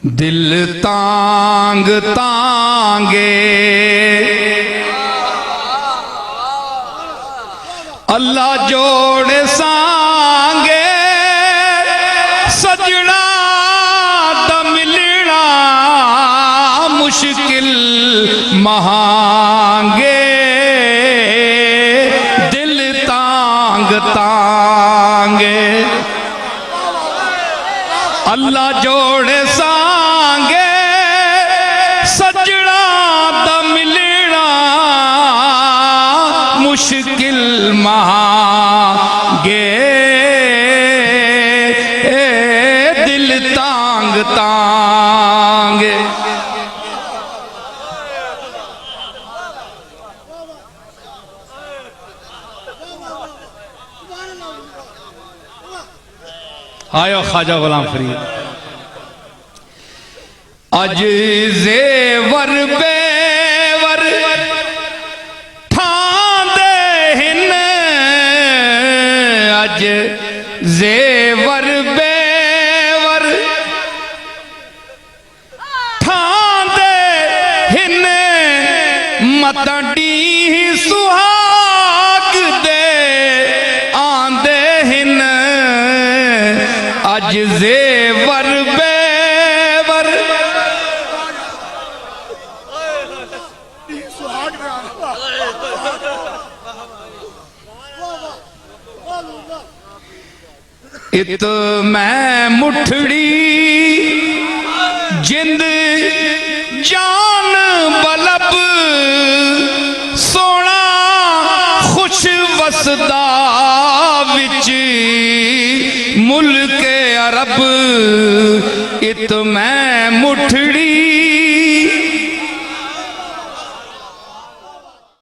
दिल तांग तांगे अल्लाह जोड़े सांगे सजना दा मिलना मुश्किल महांगे दिल तांग तांगे अल्लाह जोड़े सांगे सजना दा मिलना मुश्किल महांगे दिल तांग तांगे। आयो ख्वाजा गुलाम फरीद अज जेवर बेवर ठांदे हिन अज जेवर बेवर ठांदे हिन मतडी सुहाग दे आंदे हिन अज जेवर बेवर इत मैं मुठड़ी जिंद जान बलब सोना खुश वसदा विच मुल्क अरब इत मैं मुठड़ी